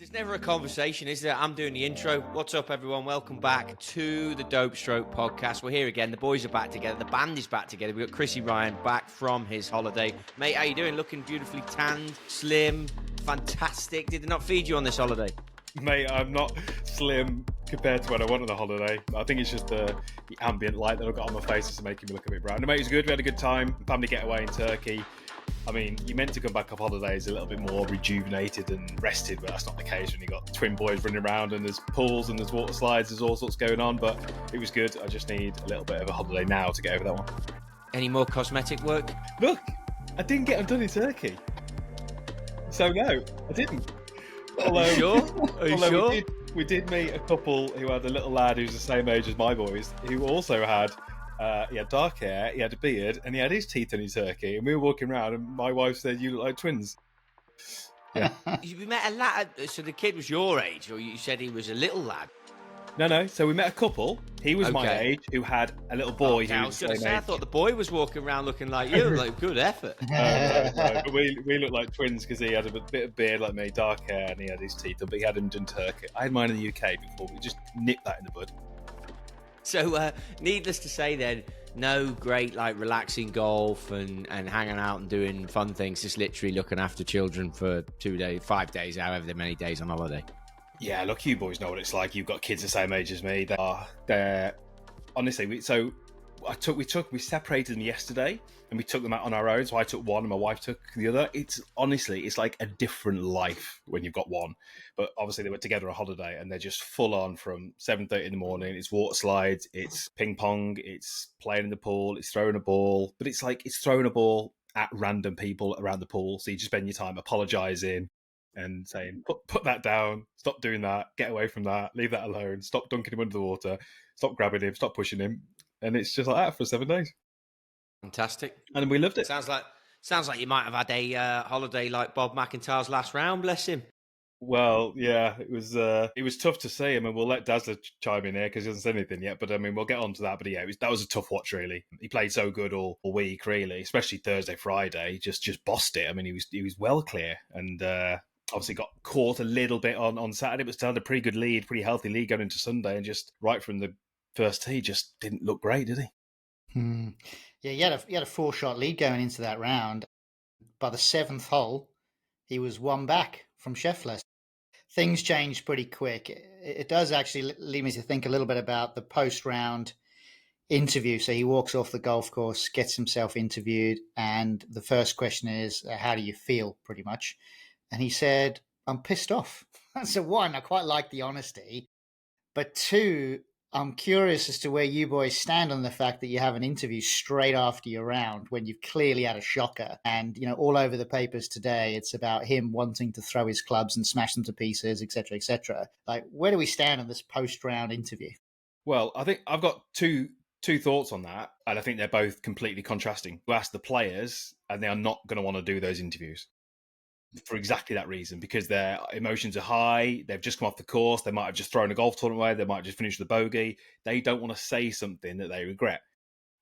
There's never a conversation, is there? I'm doing the intro. What's up, everyone? Welcome back to the Dope Stroke podcast. We're here again. The boys are back together. The band is back together. We've got Chrissy Ryan back from his holiday. Mate, how you doing? Looking beautifully tanned, slim, fantastic. Did they not feed you on this holiday? Mate, I'm not slim compared to when I went on the holiday. I think it's just the ambient light that I've got on my face is making me look a bit brown. No, mate, it was good. We had a good time. Family getaway in Turkey. I mean, you're meant to come back off holidays a little bit more rejuvenated and rested, but that's not the case when you've got twin boys running around and there's pools and there's water slides, there's all sorts going on, but it was good. I just need a little bit of a holiday now to get over that one. Any more cosmetic work? Look, I didn't get them done in Turkey. So no, I didn't. Are you sure? Are you sure? We did meet a couple who had a little lad who's the same age as my boys, who also had he had dark hair, he had a beard, and he had his teeth in his turkey. And we were walking around, and my wife said, "You look like twins." Yeah. You met a lad, so the kid was your age, or you said he was a little lad? No. So we met a couple. He was my age, who had a little boy. I was going to say, I thought the boy was walking around looking like you. Like, good effort. No, but we looked like twins because he had a bit of beard like me, dark hair, and he had his teeth, but he had them done Turkey. I had mine in the UK before. We just nipped that in the bud. So, needless to say then, no great, like, relaxing golf and hanging out and doing fun things, just literally looking after children for 2 days, 5 days, however many days on holiday. Yeah, look, you boys know what it's like. You've got kids the same age as me. They're honestly, we separated them yesterday and we took them out on our own. So I took one and my wife took the other. It's like a different life when you've got one. But obviously they were together on holiday and they're just full on from 7:30 in the morning. It's water slides, it's ping pong, it's playing in the pool, it's throwing a ball. But it's like it's throwing a ball at random people around the pool. So you just spend your time apologising and saying, put that down, stop doing that, get away from that, leave that alone, stop dunking him under the water, stop grabbing him, stop pushing him. And it's just like that for 7 days. Fantastic. And we loved it. Sounds like you might have had a holiday like Bob McIntyre's last round, bless him. Well, yeah, it was tough to see. I mean, we'll let Dazzler chime in here because he hasn't said anything yet. But I mean, we'll get on to that. But yeah, that was a tough watch, really. He played so good all week, really, especially Thursday, Friday. Just bossed it. I mean, he was well clear and obviously got caught a little bit on Saturday, but still had a pretty good lead, pretty healthy lead going into Sunday, and just right from the first tee, just didn't look great, did he? Yeah, he had a 4-shot lead going into that round. By the 7th hole, he was one back from Scheffler. Things changed pretty quick. It does actually lead me to think a little bit about the post-round interview. So he walks off the golf course, gets himself interviewed, and the first question is, how do you feel, pretty much? And he said, I'm pissed off. So one, I quite like the honesty. But two, I'm curious as to where you boys stand on the fact that you have an interview straight after your round when you've clearly had a shocker. And, you know, all over the papers today, it's about him wanting to throw his clubs and smash them to pieces, etc., etc. Like, where do we stand on this post-round interview? Well, I think I've got two thoughts on that, and I think they're both completely contrasting. You ask the players, and they are not going to want to do those interviews for exactly that reason, because their emotions are high. They've just come off the course. They might have just thrown a golf tournament away. They might have just finished the bogey. They don't want to say something that they regret.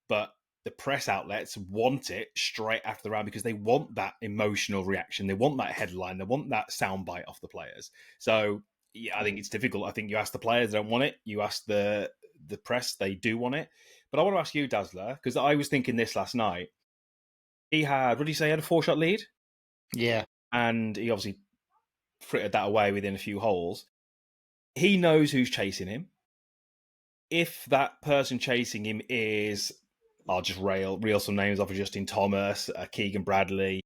But the press outlets want it straight after the round because they want that emotional reaction. They want that headline. They want that soundbite off the players. So, yeah, I think it's difficult. I think you ask the players, they don't want it. You ask the press, they do want it. But I want to ask you, Dazzler, because I was thinking this last night. He had, what did he say, he had a 4-shot lead? Yeah. And he obviously frittered that away within a few holes. He knows who's chasing him. If that person chasing him is, I'll just reel some names off of Justin Thomas, Keegan Bradley,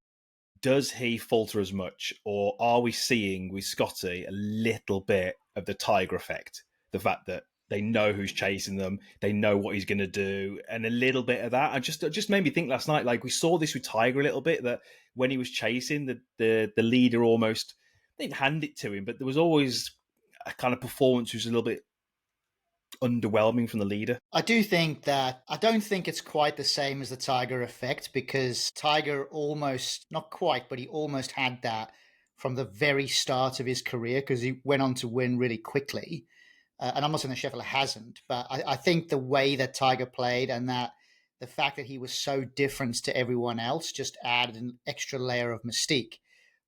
does he falter as much? Or are we seeing with Scottie a little bit of the Tiger effect? The fact that they know who's chasing them, they know what he's going to do, and a little bit of that. It just made me think last night, like we saw this with Tiger a little bit, that when he was chasing, the leader almost, they didn't hand it to him, but there was always a kind of performance which was a little bit underwhelming from the leader. I do think that, I don't think it's quite the same as the Tiger effect, because Tiger almost, not quite, but he almost had that from the very start of his career, because he went on to win really quickly. And I'm not saying that Scheffler hasn't, but I think the way that Tiger played and that the fact that he was so different to everyone else just added an extra layer of mystique.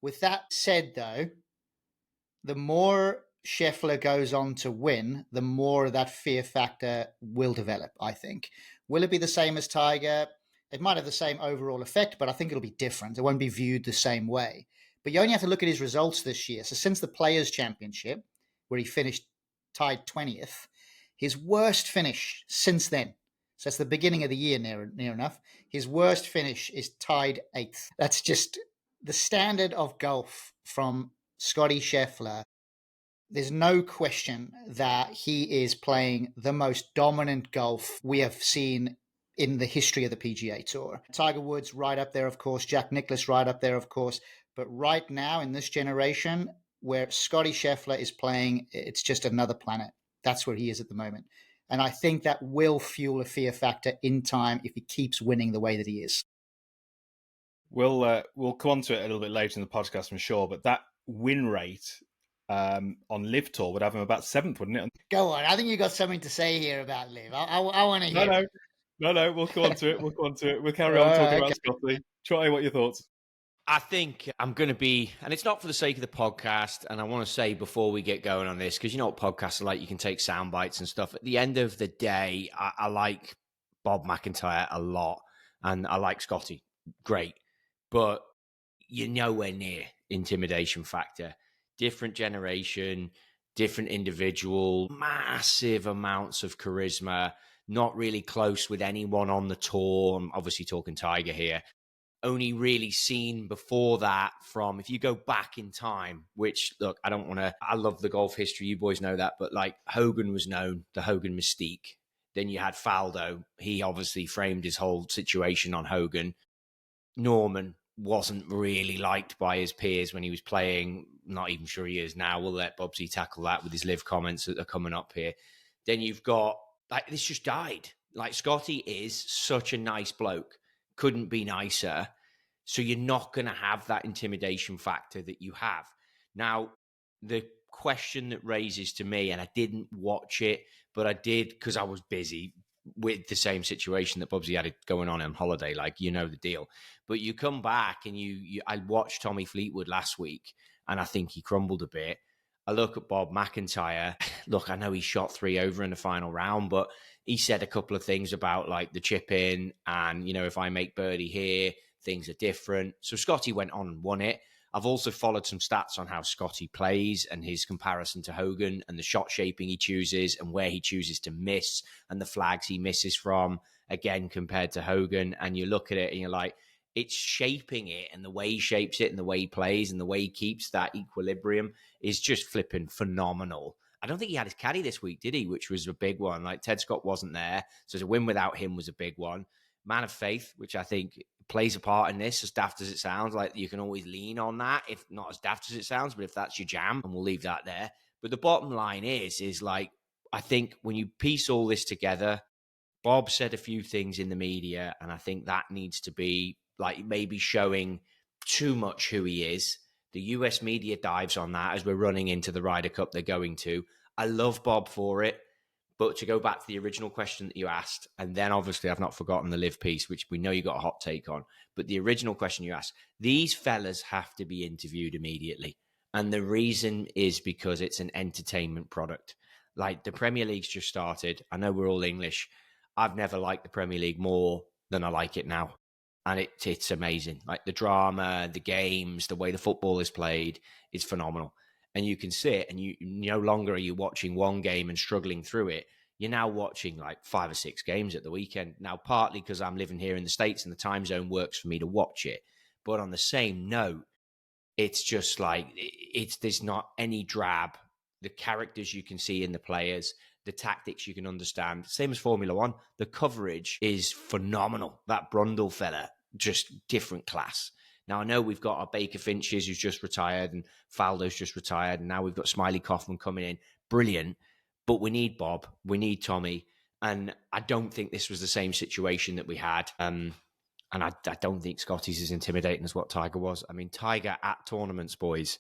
With that said, though, the more Scheffler goes on to win, the more that fear factor will develop, I think. Will it be the same as Tiger? It might have the same overall effect, but I think it'll be different. It won't be viewed the same way. But you only have to look at his results this year. So since the Players' Championship, where he finished tied 20th, his worst finish since then, so that's the beginning of the year near enough, his worst finish is tied 8th. That's just the standard of golf from Scottie Scheffler. There's no question that he is playing the most dominant golf we have seen in the history of the PGA Tour. Tiger Woods right up there, of course. Jack Nicklaus right up there, of course. But right now in this generation, where Scottie Scheffler is playing, it's just another planet. That's where he is at the moment. And I think that will fuel a fear factor in time if he keeps winning the way that he is. We'll come on to it a little bit later in the podcast, I'm sure. But that win rate on LIV Tour would have him about 7th, wouldn't it? Go on. I think you got something to say here about LIV. I want to hear. No. We'll come on to it. We'll carry on talking about Scottie. Trottie, what are your thoughts? I think I'm going to be, and it's not for the sake of the podcast, and I want to say before we get going on this, because you know what podcasts are like, you can take sound bites and stuff. At the end of the day, I like Bob McIntyre a lot, and I like Scottie. Great. But you're nowhere near intimidation factor. Different generation, different individual, massive amounts of charisma, not really close with anyone on the tour. I'm obviously talking Tiger here. Only really seen before that from, if you go back in time, which, look, I love the golf history, you boys know that, but like Hogan was known, the Hogan mystique. Then you had Faldo. He obviously framed his whole situation on Hogan. Norman wasn't really liked by his peers when he was playing. Not even sure he is now. We'll let Bobsy tackle that with his LIV comments that are coming up here. Then you've got, like, this just died. Like, Scottie is such a nice bloke. Couldn't be nicer. So you're not going to have that intimidation factor that you have. Now, the question that raises to me, and I didn't watch it, but I did because I was busy with the same situation that Bubsy had going on holiday, like, you know the deal. But you come back and I watched Tommy Fleetwood last week, and I think he crumbled a bit. I look at Bob McIntyre. Look, I know he shot 3 over in the final round, but he said a couple of things about like the chip in and, you know, if I make birdie here, things are different. So Scottie went on and won it. I've also followed some stats on how Scottie plays and his comparison to Hogan and the shot shaping he chooses and where he chooses to miss and the flags he misses from, again, compared to Hogan. And you look at it and you're like, it's shaping it, and the way he shapes it and the way he plays and the way he keeps that equilibrium is just flipping phenomenal. I don't think he had his caddy this week, did he? Which was a big one. Like, Ted Scott wasn't there, so to win without him was a big one. Man of faith, which I think plays a part in this, as daft as it sounds. Like, you can always lean on that, if not as daft as it sounds, but if that's your jam, and we'll leave that there. But the bottom line is like, I think when you piece all this together, Bob said a few things in the media, and I think that needs to be like maybe showing too much who he is. The US media dives on that as we're running into the Ryder Cup they're going to. I love Bob for it. But to go back to the original question that you asked, and then obviously I've not forgotten the LIV piece, which we know you got a hot take on, but the original question you asked, these fellas have to be interviewed immediately. And the reason is because it's an entertainment product. Like, the Premier League's just started. I know we're all English. I've never liked the Premier League more than I like it now. And it's amazing. Like, the drama, the games, the way the football is played, it's phenomenal. And you can sit and you no longer are you watching one game and struggling through it. You're now watching like 5 or 6 games at the weekend. Now, partly because I'm living here in the States and the time zone works for me to watch it. But on the same note, it's just like, there's not any drab. The characters you can see in the players, the tactics you can understand. Same as Formula One. The coverage is phenomenal. That Brundle fella, just different class. Now, I know we've got our Baker Finches who's just retired and Faldo's just retired. And now we've got Smiley Kaufman coming in. Brilliant. But we need Bob. We need Tommy. And I don't think this was the same situation that we had. And I don't think Scottie's as intimidating as what Tiger was. I mean, Tiger at tournaments, boys,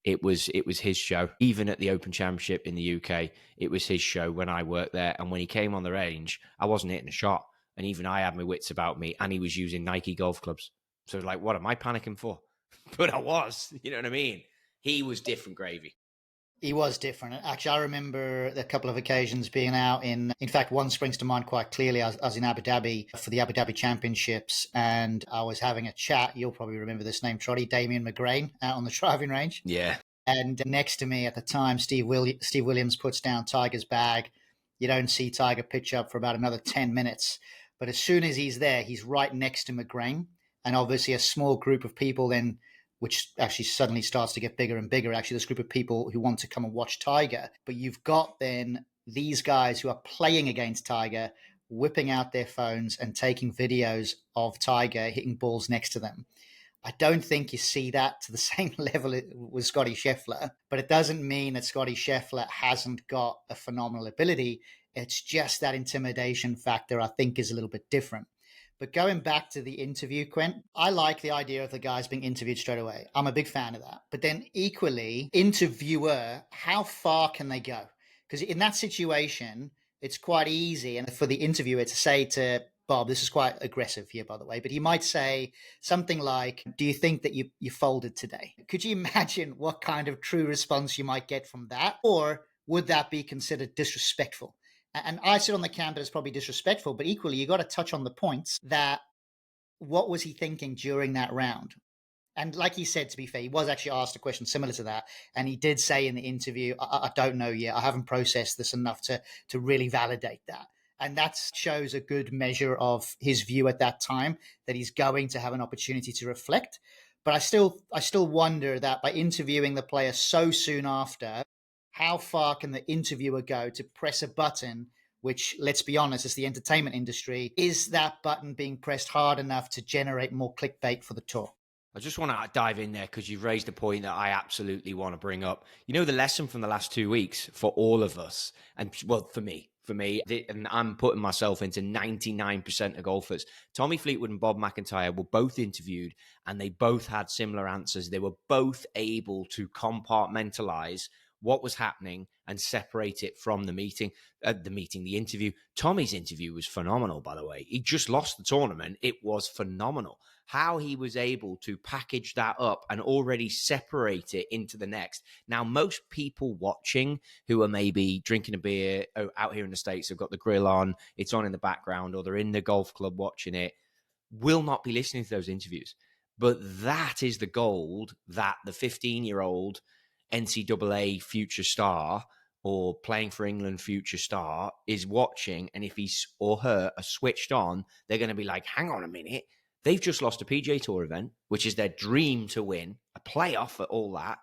it was his show. Even at the Open Championship in the UK, it was his show when I worked there. And when he came on the range, I wasn't hitting a shot. And even I had my wits about me. And he was using Nike golf clubs. So, like, what am I panicking for? But I was, you know what I mean? He was different gravy. He was different. Actually, I remember a couple of occasions being out in fact, one springs to mind quite clearly. I was in Abu Dhabi for the Abu Dhabi Championships, and I was having a chat. You'll probably remember this name, Trottie, Damien McGrain, out on the driving range. Yeah. And next to me at the time, Steve Williams puts down Tiger's bag. You don't see Tiger pitch up for about another 10 minutes. But as soon as he's there, he's right next to McGrain. And obviously a small group of people then, which actually suddenly starts to get bigger and bigger, actually this group of people who want to come and watch Tiger. But you've got then these guys who are playing against Tiger, whipping out their phones and taking videos of Tiger hitting balls next to them. I don't think you see that to the same level with Scottie Scheffler, but it doesn't mean that Scottie Scheffler hasn't got a phenomenal ability. It's just that intimidation factor, I think, is a little bit different. But going back to the interview, Quint, I like the idea of the guys being interviewed straight away. I'm a big fan of that. But then equally, interviewer, how far can they go? Because in that situation, it's quite easy. And for the interviewer to say to Bob, this is quite aggressive here, by the way, but he might say something like, do you think that you folded today? Could you imagine what kind of true response you might get from that? Or would that be considered disrespectful? And I sit on the camp that it's probably disrespectful, but equally, you got to touch on the points that what was he thinking during that round? And like he said, to be fair, he was actually asked a question similar to that. And he did say in the interview, I don't know yet. I haven't processed this enough to really validate that. And that shows a good measure of his view at that time, that he's going to have an opportunity to reflect. But I still wonder that by interviewing the player so soon after, how far can the interviewer go to press a button, which, let's be honest, is the entertainment industry? Is that button being pressed hard enough to generate more clickbait for the tour? I just want to dive in there because you've raised a point that I absolutely want to bring up. You know, the lesson from the last 2 weeks for all of us, and well, for me, and I'm putting myself into 99% of golfers. Tommy Fleetwood and Bob McIntyre were both interviewed and they both had similar answers. They were both able to compartmentalize what was happening and separate it from the interview. Tommy's interview was phenomenal, by the way. He just lost the tournament. It was phenomenal. How he was able to package that up and already separate it into the next. Now, most people watching who are maybe drinking a beer out here in the States, have got the grill on, it's on in the background, or they're in the golf club watching it, will not be listening to those interviews. But that is the gold that the 15-year-old NCAA future star or playing for England future star is watching. And if he or her are switched on, they're going to be like, hang on a minute. They've just lost a PGA Tour event, which is their dream to win, a playoff at all that,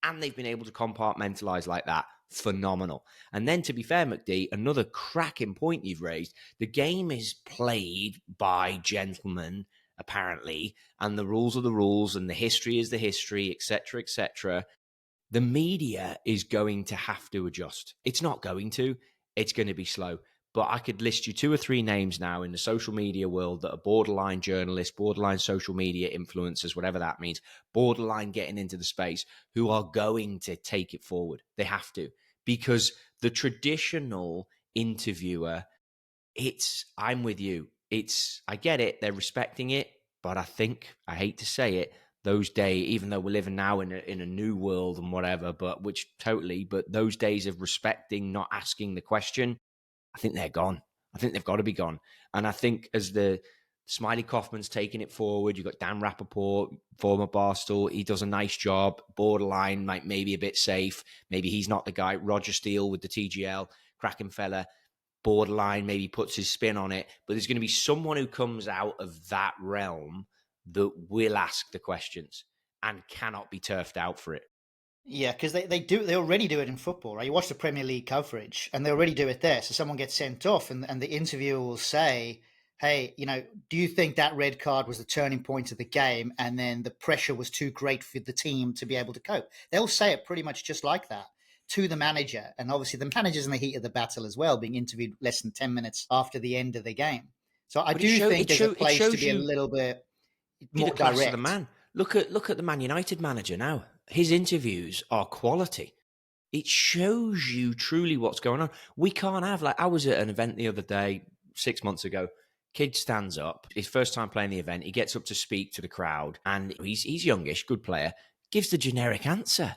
and they've been able to compartmentalize like that. Phenomenal. And then, to be fair, McD, another cracking point you've raised, the game is played by gentlemen, apparently, and the rules are the rules, and the history is the history, etc., etc. The media is going to have to adjust. It's not going to. It's going to be slow. But I could list you 2 or 3 names now in the social media world that are borderline journalists, borderline social media influencers, whatever that means, borderline getting into the space, who are going to take it forward. They have to. Because the traditional interviewer, I'm with you. I get it. They're respecting it. But I think, I hate to say it, those days, even though we're living now in a new world and whatever, but those days of respecting, not asking the question, I think they're gone. I think they've got to be gone. And I think as the Smiley Kaufman's taking it forward, you've got Dan Rappaport, former Barstool. He does a nice job. Borderline, like maybe a bit safe. Maybe he's not the guy. Roger Steele with the TGL, cracking fella. Borderline, maybe puts his spin on it. But there's going to be someone who comes out of that realm that will ask the questions and cannot be turfed out for it. Yeah, because they already do it in football, right? You watch the Premier League coverage and they already do it there. So someone gets sent off and the interviewer will say, hey, do you think that red card was the turning point of the game? And then the pressure was too great for the team to be able to cope. They'll say it pretty much just like that to the manager. And obviously the manager's in the heat of the battle as well, being interviewed less than 10 minutes after the end of the game. So I think there's a place to be a little bit more direct. Of the man. Look at the Man United manager now. His interviews are quality. It shows you truly what's going on. We can't have, I was at an event the other day, 6 months ago. Kid stands up, his first time playing the event. He gets up to speak to the crowd, and he's youngish, good player, gives the generic answer.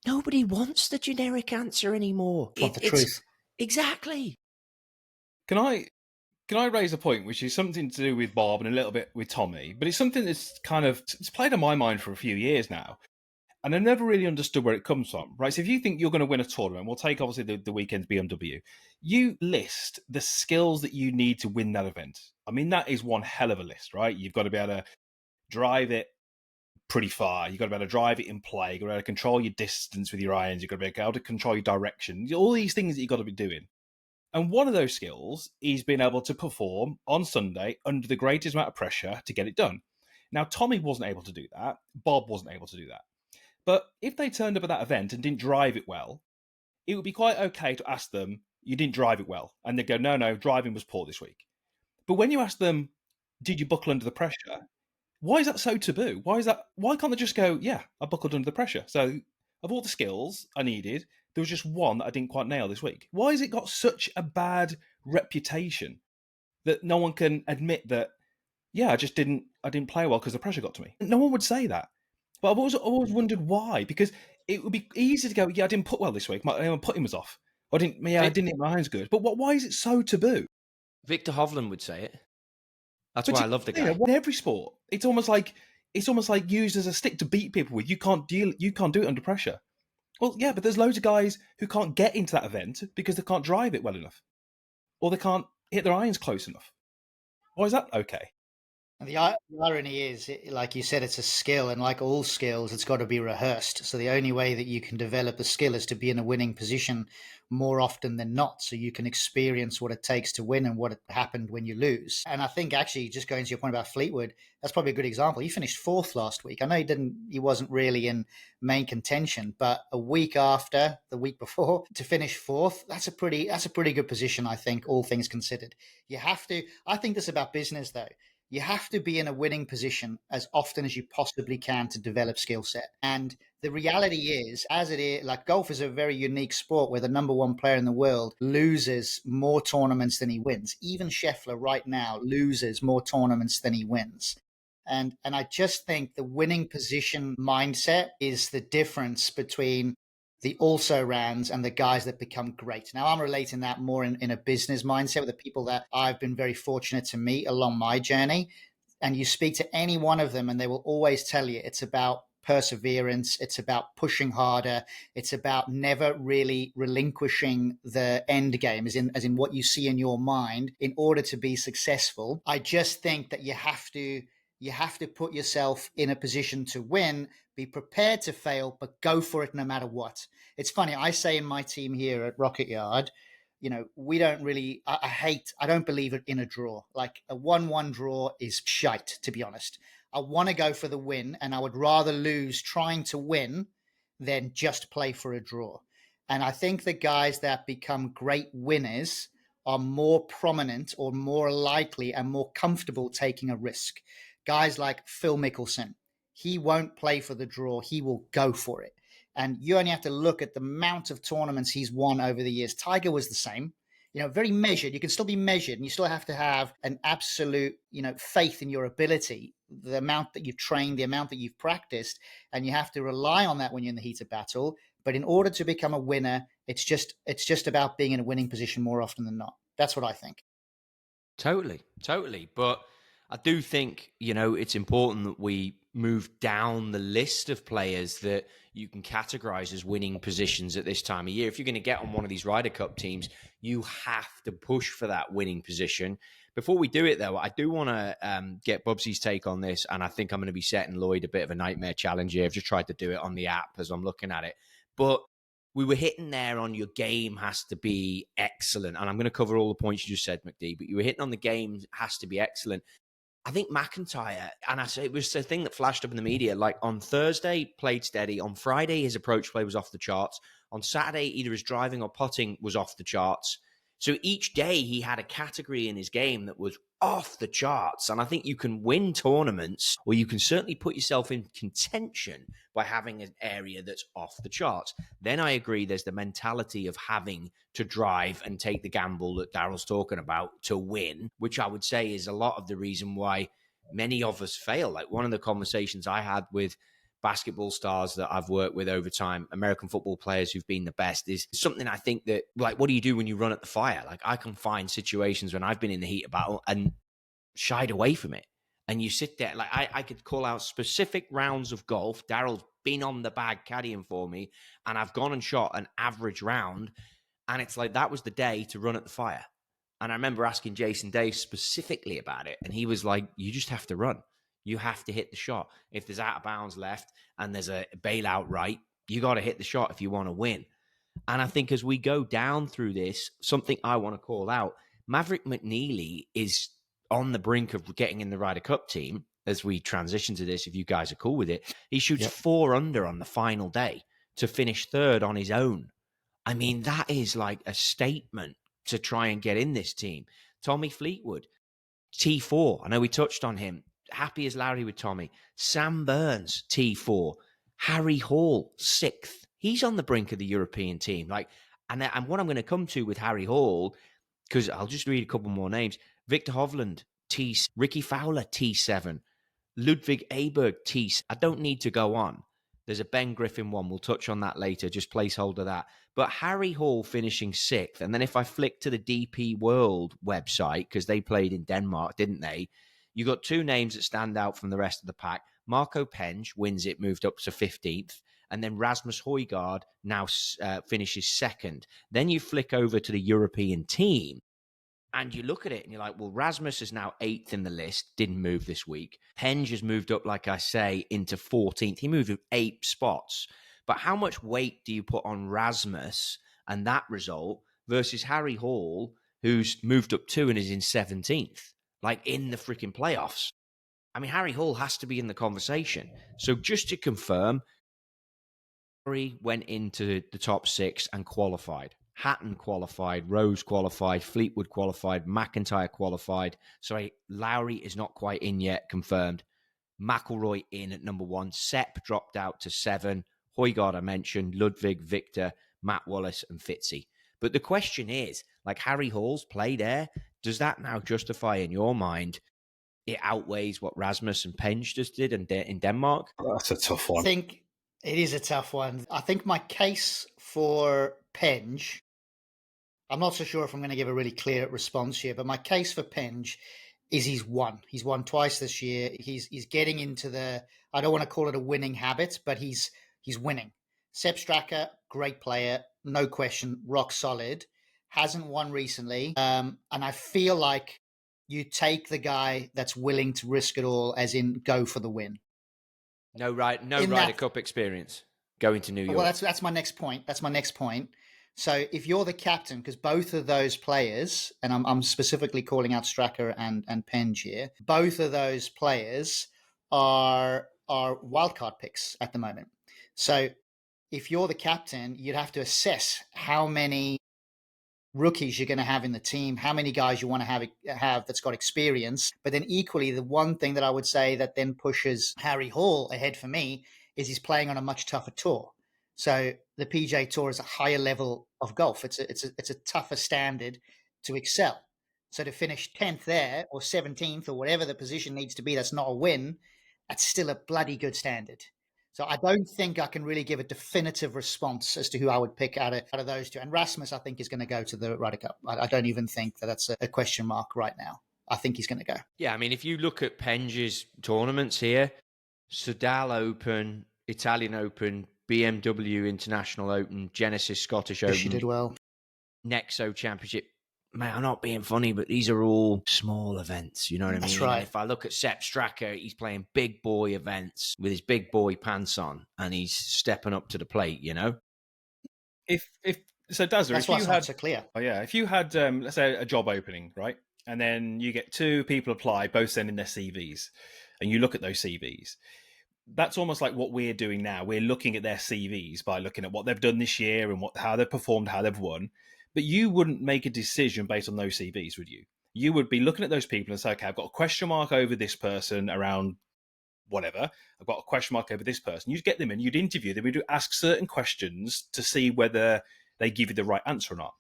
Nobody wants the generic answer anymore. Want the It's truth. exactly. Can I raise a point which is something to do with Bob and a little bit with Tommy, but it's something that's it's played on my mind for a few years now, and I've never really understood where it comes from. Right, so if you think you're going to win a tournament, we'll take obviously the weekend's BMW. You list the skills that you need to win that event. I mean, that is one hell of a list, right? You've got to be able to drive it pretty far. You've got to be able to drive it in play. You've got to be able to control your distance with your irons. You've got to be able to control your direction. All these things that you've got to be doing. And one of those skills is being able to perform on Sunday under the greatest amount of pressure to get it done. Now, Tommy wasn't able to do that. Bob wasn't able to do that. But if they turned up at that event and didn't drive it well, it would be quite okay to ask them, you didn't drive it well. And they'd go, no, driving was poor this week. But when you ask them, did you buckle under the pressure? Why is that so taboo? Why can't they just go, yeah, I buckled under the pressure. So of all the skills I needed, there was just one that I didn't quite nail this week. Why has it got such a bad reputation that no one can admit that, yeah, I didn't play well because the pressure got to me? No one would say that. But I've always wondered why, because it would be easy to go, yeah, I didn't put well this week. My putting was off. I didn't hit my irons good. But why is it so taboo? Victor Hovland would say it. That's why I love the guy. In every sport, it's almost like used as a stick to beat people with. You can't do it under pressure. Well, yeah, but there's loads of guys who can't get into that event because they can't drive it well enough, or they can't hit their irons close enough. Why is that okay? And the irony is, like you said, it's a skill, and like all skills, it's got to be rehearsed. So the only way that you can develop a skill is to be in a winning position more often than not, so you can experience what it takes to win and what happened when you lose. And I think actually, just going to your point about Fleetwood, that's probably a good example. He finished fourth last week. I know he wasn't really in main contention, but a week after the week before to finish fourth, that's a pretty good position, I think, all things considered. You have to. I think this is about business, though. You have to be in a winning position as often as you possibly can to develop skill set. And the reality is, as it is, like golf is a very unique sport where the number one player in the world loses more tournaments than he wins. Even Scheffler right now loses more tournaments than he wins. And I just think the winning position mindset is the difference between the also rans and the guys that become great. Now, I'm relating that more in a business mindset with the people that I've been very fortunate to meet along my journey. And you speak to any one of them and they will always tell you it's about perseverance. It's about pushing harder. It's about never really relinquishing the end game, as in what you see in your mind in order to be successful. I just think that you have to put yourself in a position to win, be prepared to fail, but go for it no matter what. It's funny, I say in my team here at Rocket Yard, we don't really, I don't believe in a draw. Like a 1-1 draw is shite, to be honest. I want to go for the win, and I would rather lose trying to win than just play for a draw. And I think the guys that become great winners are more prominent or more likely and more comfortable taking a risk. Guys like Phil Mickelson, he won't play for the draw. He will go for it. And you only have to look at the amount of tournaments he's won over the years. Tiger was the same, very measured. You can still be measured and you still have to have an absolute, faith in your ability, the amount that you've trained, the amount that you've practiced, and you have to rely on that when you're in the heat of battle. But in order to become a winner, it's just about being in a winning position more often than not. That's what I think. Totally. But I do think, it's important that we move down the list of players that you can categorize as winning positions at this time of year. If you're going to get on one of these Ryder Cup teams, you have to push for that winning position. Before we do it, though, I do want to get Bubsy's take on this, and I think I'm going to be setting Lloyd a bit of a nightmare challenge here. I've just tried to do it on the app as I'm looking at it. But we were hitting there on your game has to be excellent. And I'm going to cover all the points you just said, McD, but you were hitting on the game has to be excellent. I think McIntyre, and it was a thing that flashed up in the media, like on Thursday, played steady. On Friday, his approach play was off the charts. On Saturday, either his driving or putting was off the charts. So each day he had a category in his game that was off the charts. And I think you can win tournaments, or you can certainly put yourself in contention by having an area that's off the charts. Then I agree there's the mentality of having to drive and take the gamble that Daryl's talking about to win, which I would say is a lot of the reason why many of us fail. Like one of the conversations I had with basketball stars that I've worked with over time, American football players who've been the best, is something I think that, like, what do you do when you run at the fire? Like, I can find situations when I've been in the heat of battle and shied away from it. And you sit there, like, I could call out specific rounds of golf. Daryl's been on the bag caddying for me, and I've gone and shot an average round, and it's like, that was the day to run at the fire. And I remember asking Jason Day specifically about it, and he was like, you just have to run. You have to hit the shot. If there's out of bounds left and there's a bailout right, you got to hit the shot if you want to win. And I think as we go down through this, something I want to call out, Maverick McNeely is on the brink of getting in the Ryder Cup team as we transition to this, if you guys are cool with it. He shoots 4 under on the final day to finish 3rd on his own. I mean, that is like a statement to try and get in this team. Tommy Fleetwood, T4. I know we touched on him. Happy as Larry with Tommy. Sam Burns, T4. Harry Hall, 6th. He's on the brink of the European team. Like, and what I'm going to come to with Harry Hall, because I'll just read a couple more names. Victor Hovland, T. Ricky Fowler, T7. Ludwig Aberg, T. I don't need to go on. There's a Ben Griffin one. We'll touch on that later. Just placeholder that. But Harry Hall finishing 6th. And then if I flick to the DP World website, because they played in Denmark, didn't they? You got 2 names that stand out from the rest of the pack. Marco Penge wins it, moved up to 15th. And then Rasmus Højgaard now finishes 2nd. Then you flick over to the European team, and you look at it and you're like, well, Rasmus is now 8th in the list, didn't move this week. Penge has moved up, like I say, into 14th. He moved up 8 spots. But how much weight do you put on Rasmus and that result versus Harry Hall, who's moved up 2 and is in 17th, like in the freaking playoffs? I mean, Harry Hall has to be in the conversation. So just to confirm, Harry went into the top 6 and qualified. Hatton qualified, Rose qualified, Fleetwood qualified, McIntyre qualified. Sorry, Lowry is not quite in yet, confirmed. McIlroy in at number 1. Sepp dropped out to 7. Højgaard, I mentioned, Ludwig, Victor, Matt Wallace, and Fitzy. But the question is, like, Harry Hall's play there, does that now justify in your mind it outweighs what Rasmus and Penge just did in Denmark? That's a tough one. I think it is a tough one. I think my case for Penge, I'm not so sure if I'm going to give a really clear response here, but my case for Penge is he's won. He's won twice this year. He's getting into the, I don't want to call it a winning habit, but he's winning. Sepp Straka, great player, no question, rock solid. Hasn't won recently. And I feel like you take the guy that's willing to risk it all, as in go for the win. No Ryder Cup experience going to New York. Well, that's my next point. So if you're the captain, because both of those players, and I'm specifically calling out Straka and Penge here, both of those players are wildcard picks at the moment. So if you're the captain, you'd have to assess how many rookies you're going to have in the team, how many guys you want to have that's got experience. But then equally, the one thing that I would say that then pushes Harry Hall ahead for me is he's playing on a much tougher tour. So the PGA Tour is a higher level of golf. It's a tougher standard to excel. So to finish 10th there or 17th or whatever the position needs to be, that's not a win. That's still a bloody good standard. So I don't think I can really give a definitive response as to who I would pick out of those 2. And Rasmus, I think, is going to go to the Ryder Cup. I don't even think that's a question mark right now. I think he's going to go. Yeah, I mean, if you look at Penge's tournaments here, Sudal Open, Italian Open, BMW International Open, Genesis Scottish Open. She did well. Nexo Championship. Man, I'm not being funny, but these are all small events. You know what I mean? That's right. And if I look at Sepp Straka, he's playing big boy events with his big boy pants on, and he's stepping up to the plate. You know. So Dazzler, that's why it's not so clear. Oh yeah, if you had let's say a job opening, right, and then you get 2 people apply, both sending their CVs, and you look at those CVs. That's almost like what we're doing now. We're looking at their CVs by looking at what they've done this year and how they've performed, how they've won. But you wouldn't make a decision based on those CVs, would you? You would be looking at those people and say, okay, I've got a question mark over this person around whatever. I've got a question mark over this person. You'd get them in, you'd interview them, you'd ask certain questions to see whether they give you the right answer or not.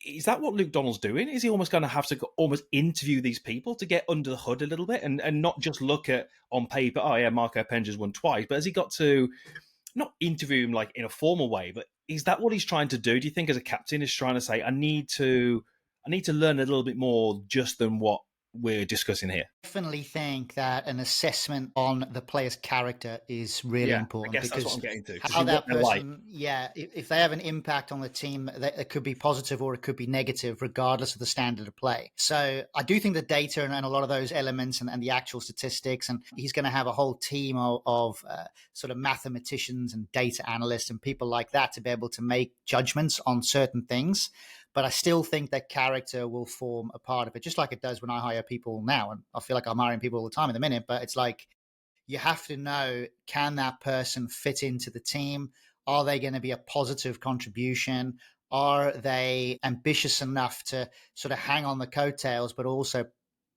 is that what Luke Donald's doing? Is he almost going to have to almost interview these people to get under the hood a little bit and not just look at on paper, oh yeah, Marco Penja's won twice, but has he got to not interview him like in a formal way, but is that what he's trying to do? Do you think as a captain is trying to say, I need to learn a little bit more just than what we're discussing here? I definitely think that an assessment on the player's character is really important. I guess that's what I'm getting to. How that person, if they have an impact on the team, it could be positive or it could be negative, regardless of the standard of play. So I do think the data and a lot of those elements and the actual statistics, and he's going to have a whole team of sort of mathematicians and data analysts and people like that to be able to make judgments on certain things. But I still think that character will form a part of it, just like it does when I hire people now. And I feel like I'm hiring people all the time in the minute, but it's like you have to know, can that person fit into the team? Are they going to be a positive contribution? Are they ambitious enough to sort of hang on the coattails, but also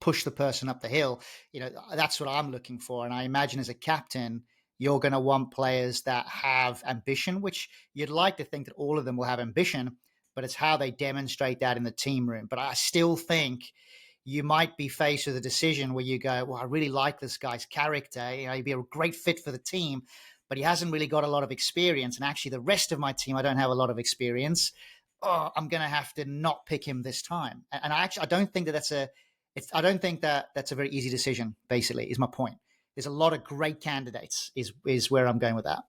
push the person up the hill? You know, that's what I'm looking for. And I imagine as a captain, you're going to want players that have ambition, which you'd like to think that all of them will have ambition, but it's how they demonstrate that in the team room. But I still think you might be faced with a decision where you go, well, I really like this guy's character. You know, he'd be a great fit for the team, but he hasn't really got a lot of experience. And actually the rest of my team, I don't have a lot of experience. Oh, I'm going to have to not pick him this time. And I don't think that's a very easy decision, basically, is my point. There's a lot of great candidates is where I'm going with that.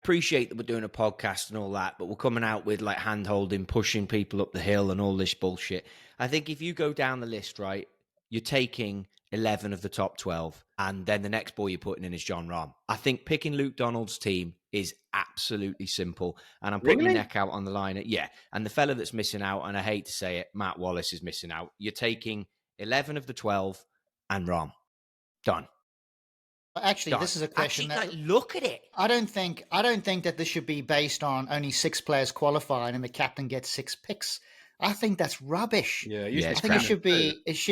Appreciate that we're doing a podcast and all that, but we're coming out with like hand holding, pushing people up the hill and all this bullshit. I think if you go down the list, right, you're taking 11 of the top 12, and then the next boy you're putting in is John Rahm. I think picking Luke Donald's team is absolutely simple, and I'm putting my neck out on the line. Yeah, and the fella that's missing out, and I hate to say it, Matt Wallace is missing out. You're taking 11 of the 12 and Rahm. Done. Actually, this is a question. Look at it. I don't think that this should be based on only 6 players qualifying and the captain gets 6 picks. I think that's rubbish. Yeah, I think it should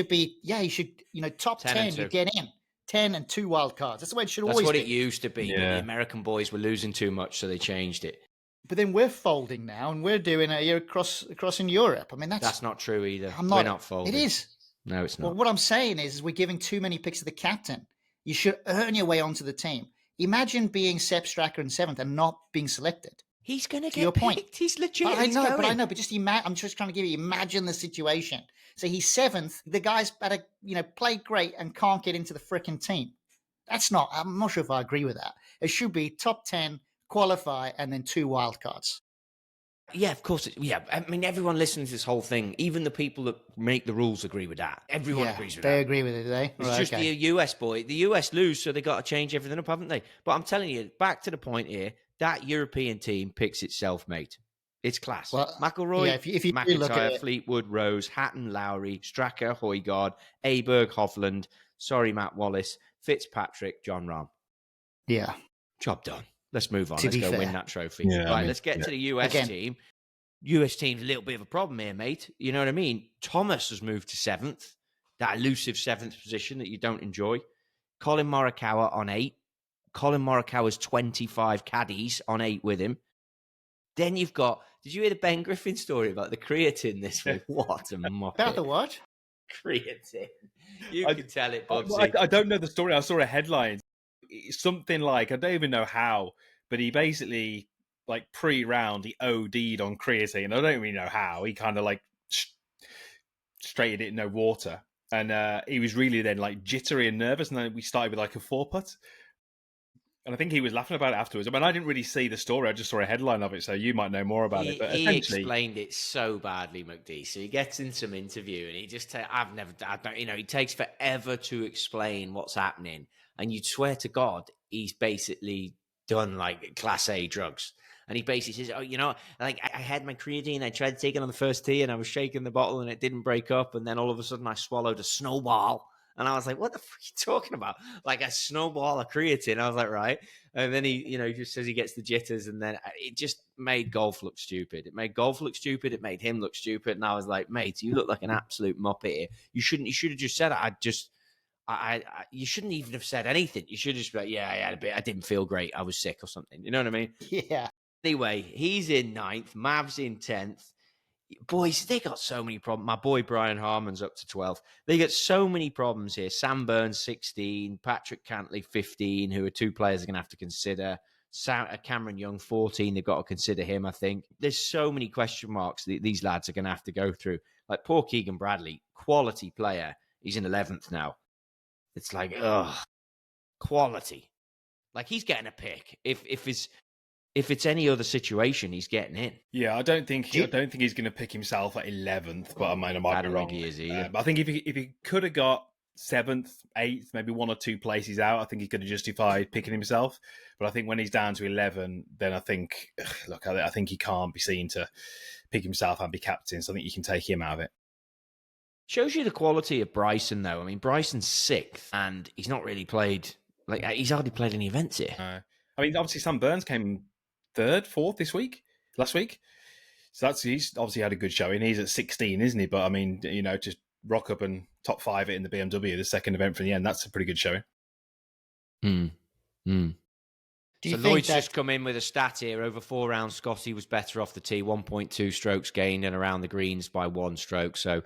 be. Yeah, you should. You know, top 10 you get in. 10 and 2 wild cards. That's the way it should always be. That's what it used to be. Yeah. The American boys were losing too much, so they changed it. But then we're folding now, and we're doing a year across in Europe. I mean, that's not true either. We're not folding. It is. No, it's not. Well, what I'm saying is we're giving too many picks to the captain. You should earn your way onto the team. Imagine being Sepp Straka in 7th and not being selected. He's going to get picked. He's legit. I know. But just imagine. I'm just trying to imagine the situation. So he's 7th. The guy's better, play great and can't get into the freaking team. I'm not sure if I agree with that. It should be top 10, qualify, and then 2 wild cards. Yeah, of course. I mean, everyone listening to this whole thing, even the people that make the rules agree with that. Everyone agrees with that. They agree with it, do they? It's just the US boy. The US lose, so they got to change everything up, haven't they? But I'm telling you, back to the point here, that European team picks itself, mate. It's class. Well, McIlroy, if you McIntyre, Fleetwood, Rose, Hatton, Lowry, Straka, Højgaard, Aberg, Hovland, Matt Wallace, Fitzpatrick, John Rahm. Yeah. Job done. Let's move on. Let's go win that trophy. Yeah, right, let's get to the US team. US team's a little bit of a problem here, mate. You know what I mean? Thomas has moved to 7th, that elusive 7th position that you don't enjoy. Colin Morikawa on 8. Colin Morikawa's 25 caddies on 8 with him. Then you've got, did you hear the Ben Griffin story about the creatine this week? What a muppet. About the what? Creatine. You can tell it, Bubsy. I don't know the story. I saw a headline. Something like, I don't even know how, but he basically, like pre-round, he OD'd on creatine. I don't really know how. He kind of like straightened it in no water. And he was really then like jittery and nervous. And then we started with like a 4-putt. And I think he was laughing about it afterwards. I mean, I didn't really see the story. I just saw a headline of it. So you might know more about it. But he explained it so badly, McD. So he gets in some interview and he just, he takes forever to explain what's happening. And you'd swear to God, he's basically done like Class A drugs. And he basically says, I had my creatine, I tried to take it on the first tee and I was shaking the bottle and it didn't break up. And then all of a sudden I swallowed a snowball. And I was like, what the fuck are you talking about? Like a snowball of creatine. I was like, right. And then he just says he gets the jitters. And then it just made golf look stupid. It made golf look stupid. It made him look stupid. And I was like, mate, you look like an absolute muppet here. You should have just said it. You shouldn't even have said anything. You should just be like, yeah, I had a bit. I didn't feel great. I was sick or something. You know what I mean? Yeah. Anyway, he's in 9th. Mav's in 10th. boys, they got so many problems. My boy Brian Harmon's up to 12. They get so many problems here. Sam Burns, 16. Patrick Cantley, 15, who are two players they're going to have to consider. Cameron Young, 14. They've got to consider him, I think. There's so many question marks that these lads are going to have to go through. Like poor Keegan Bradley, quality player. He's in 11th now. It's like, ugh, quality. Like he's getting a pick. If it's any other situation, he's getting in. Yeah, I don't think he's going to pick himself at 11th, but I might be wrong. He is either. But I think if he could have got 7th, 8th, maybe 1 or 2 places out, I think he could have justified picking himself. But I think when he's down to 11, then I think, I think he can't be seen to pick himself and be captain. So I think you can take him out of it. Shows you the quality of Bryson, though. I mean, Bryson's 6th, and he's not really played. Like he's hardly played any events here. I mean, obviously Sam Burns came 3rd, 4th last week. So he's obviously had a good showing. He's at 16, isn't he? But I mean, just rock up and top 5 it in the BMW, the second event from the end. That's a pretty good showing. So Lloyd's just come in with a stat here. Over 4 rounds, Scottie was better off the tee, 1.2 strokes gained, and around the greens by 1 stroke. So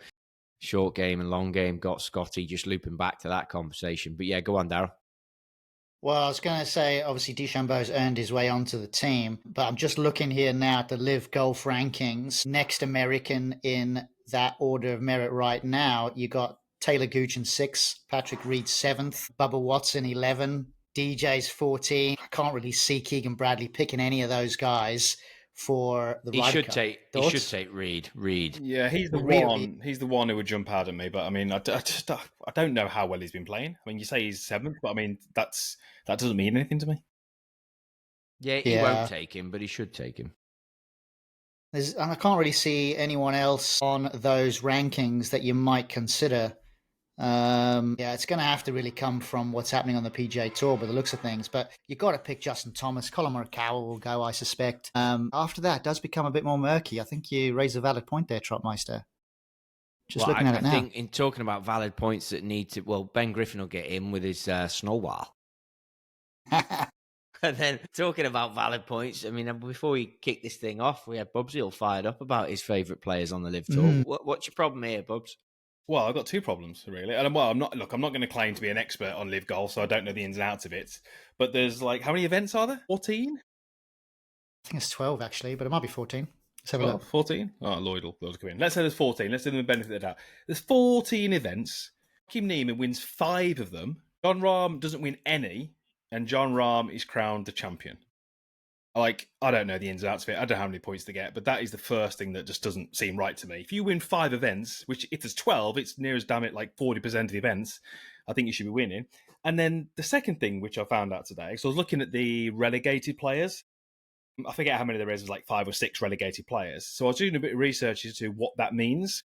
short game and long game got Scottie, just looping back to that conversation. But yeah, go on, Darryl. Well, I was going to say, obviously, DeChambeau's earned his way onto the team, but I'm just looking here now at the LIV Golf rankings. Next American in that order of merit right now, you got Taylor Gooch in 6th, Patrick Reed 7th, Bubba Watson 11, DJ's 14. I can't really see Keegan Bradley picking any of those guys for the Ryder Cup. He should take Reed. Yeah, he's the one. He's the one who would jump out at me. But I mean, I don't know how well he's been playing. I mean, you say he's 7th, but I mean that doesn't mean anything to me. Yeah, he won't take him, but he should take him. And I can't really see anyone else on those rankings that you might consider. It's going to have to really come from what's happening on the PGA Tour by the looks of things. But you've got to pick Justin Thomas. Colin Morikawa will go, I suspect. After that, it does become a bit more murky. I think you raise a valid point there, Trotmeister. Looking at it now. I think in talking about valid points that need to... Well, Ben Griffin will get in with his snowball. And then talking about valid points, I mean, before we kick this thing off, we had Bubsy all fired up about his favourite players on the LIV Tour. What's your problem here, Bubs? Well, I've got 2 problems, really. And I'm not going to claim to be an expert on LIV Golf, so I don't know the ins and outs of it. But there's how many events are there? 14? I think it's 12, actually, but it might be 14. Let's have a look. 14? Oh, Lloyd will come in. Let's say there's 14. Let's give them the benefit of the doubt. There's 14 events. Kim Neiman wins 5 of them. Jon Rahm doesn't win any, and Jon Rahm is crowned the champion. I don't know the ins and outs of it. I don't know how many points they get, but that is the first thing that just doesn't seem right to me. If you win 5 events, which if there's 12, it's near as damn it 40% of the events, I think you should be winning. And then the second thing, which I found out today, so I was looking at the relegated players. I forget how many there is, 5 or 6 relegated players. So I was doing a bit of research into what that means.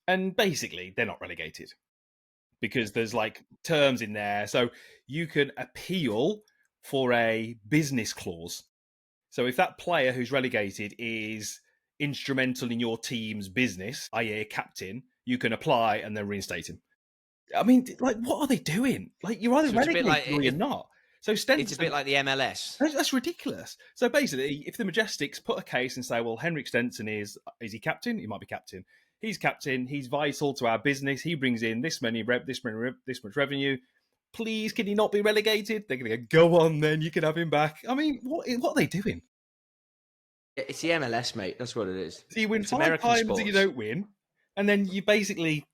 And basically, they're not relegated because there's terms in there. So you can appeal for a business clause. So if that player who's relegated is instrumental in your team's business, i.e. a captain, you can apply and then reinstate him. I mean, what are they doing? You're either relegated or you're not. So Stenson, it's a bit like the MLS. That's ridiculous. So basically, if the Majestics put a case and say, well, Henrik Stenson is he captain? He might be captain. He's captain. He's vital to our business. He brings in this much revenue. Please, can he not be relegated? They're going to go on then, you can have him back. I mean, what are they doing? It's the MLS, mate. That's what it is. So you win 5 times that you don't win, and then you basically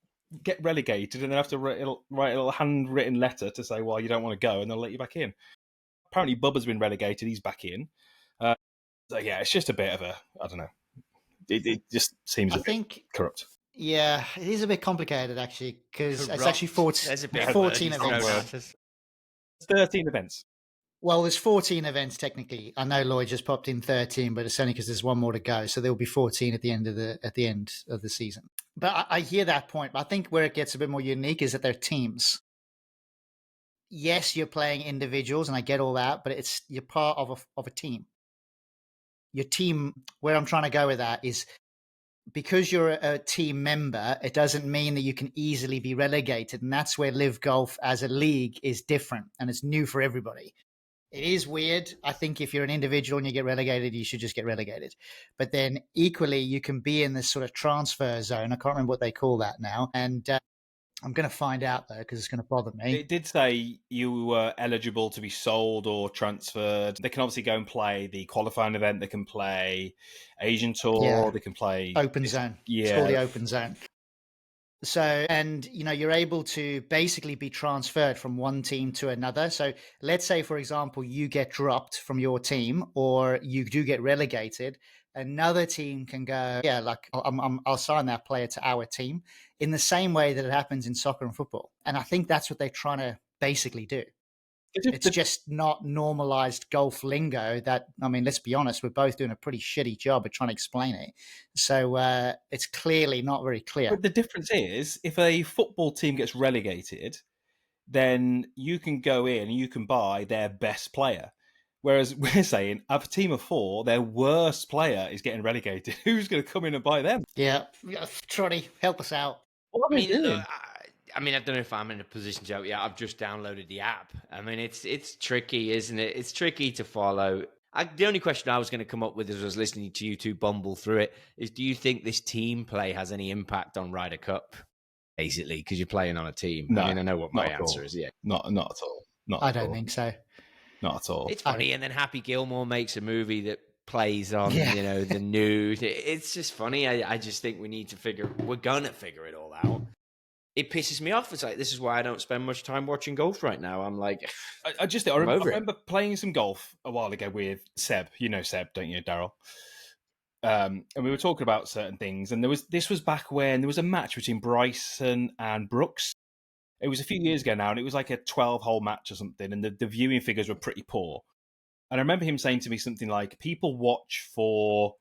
get relegated and then have to write a little handwritten letter to say, well, you don't want to go, and they'll let you back in. Apparently, Bubba's been relegated. He's back in. So, yeah, it's just a bit of a, I don't know. It just seems corrupt. Yeah, it is a bit complicated, actually, because it's actually 14 events. It's 13 events. Well, there's 14 events, technically. I know Lloyd just popped in 13, but it's only because there's one more to go. So there'll be 14 at the end of the season. But I hear that point. But I think where it gets a bit more unique is that they're teams. Yes, you're playing individuals, and I get all that, but you're part of a team. Your team, where I'm trying to go with that is, because you're a team member, it doesn't mean that you can easily be relegated. And that's where LIV Golf as a league is different, and it's new for everybody. It is weird. I think if you're an individual and you get relegated, you should just get relegated. But then equally, you can be in this sort of transfer zone. I can't remember what they call that now. And I'm going to find out, though, because it's going to bother me. It did say you were eligible to be sold or transferred. They can obviously go and play the qualifying event. They can play Asian Tour. Yeah. They can play Open zone. Yeah. It's called the open zone. So, and you're able to basically be transferred from one team to another. So let's say, for example, you get dropped from your team or you do get relegated. Another team can go, yeah, like I'll sign that player to our team in the same way that it happens in soccer and football. And I think that's what they're trying to basically do. It's just not normalized golf lingo that, I mean, let's be honest, we're both doing a pretty shitty job at trying to explain it. So it's clearly not very clear. But the difference is, if a football team gets relegated, then you can go in and you can buy their best player. Whereas we're saying, a team of 4, their worst player is getting relegated. Who's going to come in and buy them? Yeah. Trottie, help us out. What are they doing? Look, I don't know if I'm in a position to. Yeah, I've just downloaded the app. I mean, it's tricky, isn't it? It's tricky to follow. The only question I was going to come up with as I was listening to you two bumble through it is, do you think this team play has any impact on Ryder Cup? Basically, because you're playing on a team. No, I mean, I know what my answer is. Yeah, not at all. I don't think so. Not at all. It's funny, and then Happy Gilmore makes a movie that plays on, the news. It's just funny. I just think we're going to figure it all out. It pisses me off. It's like, this is why I don't spend much time watching golf right now. I'm like, I remember playing some golf a while ago with Seb. You know Seb, don't you, Daryl? And we were talking about certain things, and this was back when there was a match between Bryson and Brooks. It was a few years ago now, and it was like a 12-hole match or something, and the viewing figures were pretty poor. And I remember him saying to me something like, people watch for...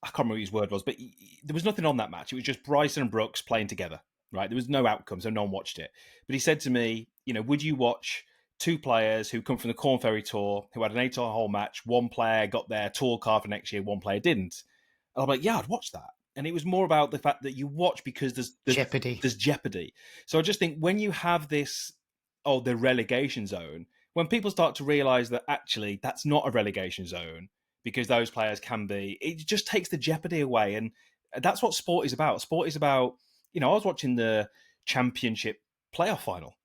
I can't remember what his word was, but there was nothing on that match. It was just Bryson and Brooks playing together, right? There was no outcome, so no one watched it. But he said to me, would you watch 2 players who come from the Corn Ferry Tour, who had an 8-hole match, one player got their tour card for next year, one player didn't? And I'm like, yeah, I'd watch that. And it was more about the fact that you watch because there's jeopardy. There's jeopardy. So I just think when you have this, the relegation zone, when people start to realise that actually that's not a relegation zone, because those players can be, it just takes the jeopardy away. And that's what sport is about. Sport is about, I was watching the championship playoff final.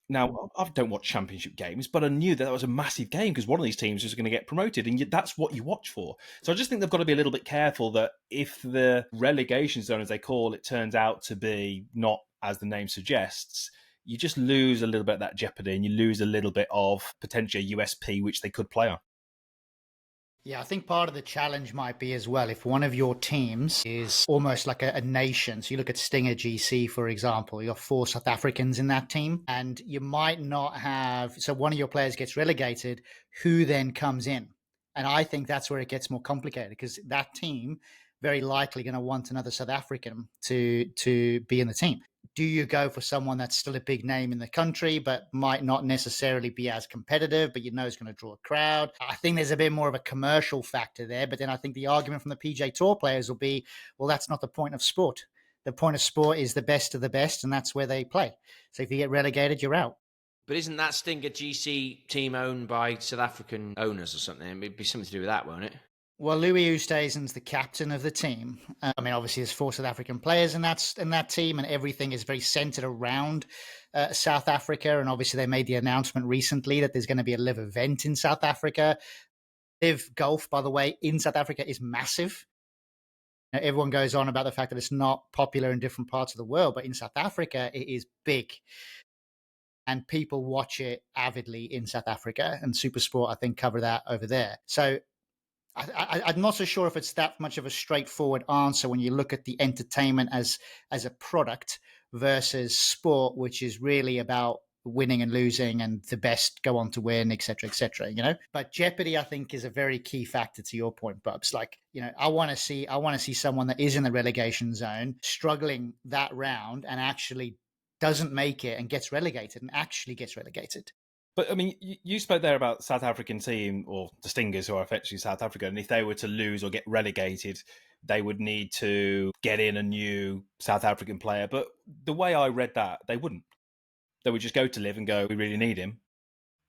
Now, I don't watch championship games, but I knew that was a massive game because one of these teams was going to get promoted, and that's what you watch for. So I just think they've got to be a little bit careful that if the relegation zone, as they call it, turns out to be not as the name suggests, you just lose a little bit of that jeopardy, and you lose a little bit of potentially USP, which they could play on. Yeah, I think part of the challenge might be as well, if one of your teams is almost like a nation. So you look at Stinger GC, for example, you have 4 South Africans in that team, and you might not have, so one of your players gets relegated, who then comes in? And I think that's where it gets more complicated, because that team very likely going to want another South African to be in the team. Do you go for someone that's still a big name in the country, but might not necessarily be as competitive, but is going to draw a crowd? I think there's a bit more of a commercial factor there. But then I think the argument from the PJ Tour players will be, well, that's not the point of sport. The point of sport is the best of the best, and that's where they play. So if you get relegated, you're out. But isn't that Stinger GC team owned by South African owners or something? It'd be something to do with that, won't it? Well, Louis Oosthuizen's the captain of the team. Obviously, there's 4 South African players in that team, and everything is very centered around South Africa. And obviously, they made the announcement recently that there's going to be a LIV event in South Africa. LIV Golf, by the way, in South Africa is massive. Everyone goes on about the fact that it's not popular in different parts of the world, but in South Africa, it is big. And people watch it avidly in South Africa, and Supersport, I think, cover that over there. So I'm not so sure if it's that much of a straightforward answer when you look at the entertainment as a product versus sport, which is really about winning and losing and the best go on to win, et cetera, But jeopardy, I think, is a very key factor to your point, Bubs. Like, I want to see someone that is in the relegation zone struggling that round and actually doesn't make it and gets relegated and actually gets relegated. But I mean, you spoke there about South African team, or the Stingers, who are effectively South Africa, and if they were to lose or get relegated, they would need to get in a new South African player. But the way I read that, they wouldn't. They would just go to LIV and go, we really need him.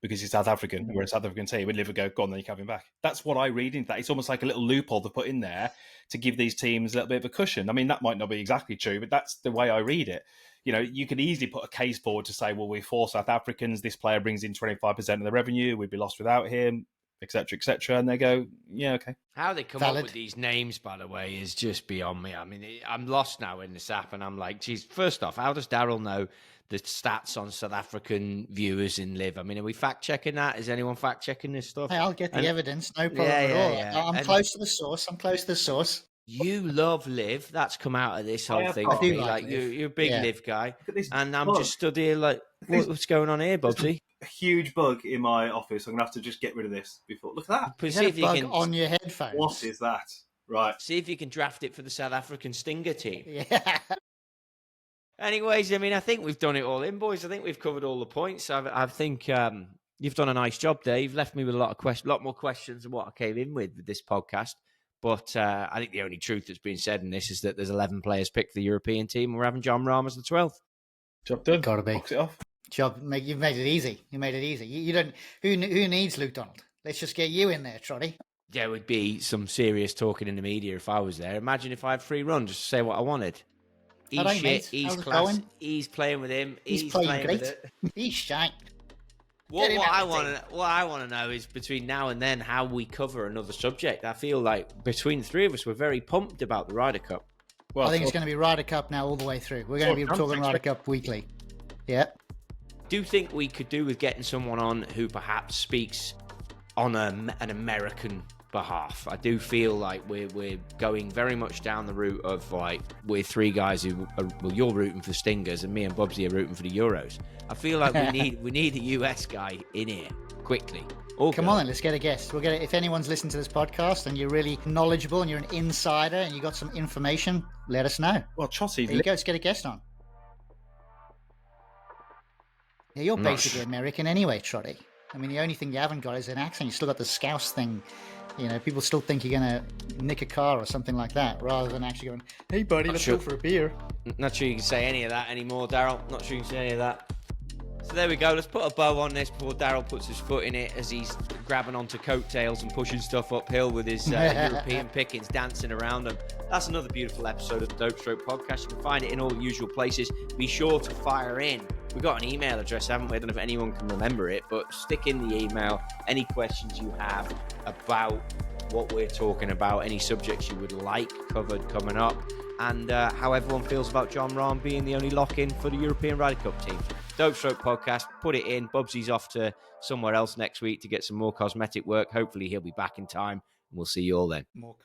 because he's South African. We're a South African team. Liv would go, go on, then you can have him back. That's what I read into that. It's almost like a little loophole to put in there to give these teams a little bit of a cushion. I mean, that might not be exactly true, but that's the way I read it. You know, you could easily put a case forward to say, well, we're 4 South Africans. This player brings in 25% of the revenue. We'd be lost without him, etc., etc. And they go, yeah, okay. How they come up with these names, by the way, is just beyond me. I mean, I'm lost now in this app, and I'm like, geez, first off, how does Daryl know the stats on South African viewers in LIV? I mean, are we fact-checking that? Is anyone fact-checking this stuff? Hey, I'll get the evidence. No problem at all. Yeah. I'm close to the source. You love LIV. That's come out of this whole thing. I do like LIV. you're a big LIV guy. And I'm just stood here like, what's going on here, Bubsy? A huge bug in my office. I'm going to have to just get rid of this before. Look at that. You had a bug on your headphones. What is that? Right. See if you can draft it for the South African Stinger team. Yeah. Anyways, I mean, I think we've done it all in, boys. I think we've covered all the points. I think you've done a nice job, Dave. Left me with a lot more questions than what I came in with this podcast. But I think the only truth that's being said in this is that there's 11 players picked for the European team, and we're having John Rahm as the 12th. Job done. Gotta be. Box it off. You've made it easy. You made it easy. You don't. Who needs Luke Donald? Let's just get you in there, Trottie. There would be some serious talking in the media if I was there. Imagine if I had free run just to say what I wanted. He's shit. Mate. He's class. He's playing with him. He's playing great. with it. He's shite. What I want to know is between now and then how we cover another subject. I feel like between the three of us, we're very pumped about the Ryder Cup. Well, I think it's going to be Ryder Cup now all the way through. We're going to be talking Ryder Cup weekly. Yeah. Do you think we could do with getting someone on who perhaps speaks on an American behalf? I do feel like we're going very much down the route of like we're three guys who you're rooting for Stingers and me and Bubsy are rooting for the Euros. I feel like we need a US guy in here quickly. Come on then, let's get a guest. We'll get it. If anyone's listening to this podcast and you're really knowledgeable and you're an insider and you got some information, let us know. Well, Trottie, there you go. Let's get a guest on. Yeah, you're basically American anyway, Trottie. I mean, the only thing you haven't got is an accent. You still got the Scouse thing. You know, people still think you're going to nick a car or something like that, rather than actually going, hey, buddy, let's go for a beer. Not sure you can say any of that anymore, Daryl. Not sure you can say any of that. So there we go. Let's put a bow on this before Daryl puts his foot in it as he's grabbing onto coattails and pushing stuff uphill with his European pickings dancing around him. That's another beautiful episode of the Dope Stroke podcast. You can find it in all the usual places. Be sure to fire in. We've got an email address, haven't we? I don't know if anyone can remember it, but stick in the email any questions you have about what we're talking about, any subjects you would like covered coming up, and how everyone feels about John Rahm being the only lock-in for the European Ryder Cup team. Dope Stroke podcast, put it in. Bubsy's off to somewhere else next week to get some more cosmetic work. Hopefully he'll be back in time, and we'll see you all then. More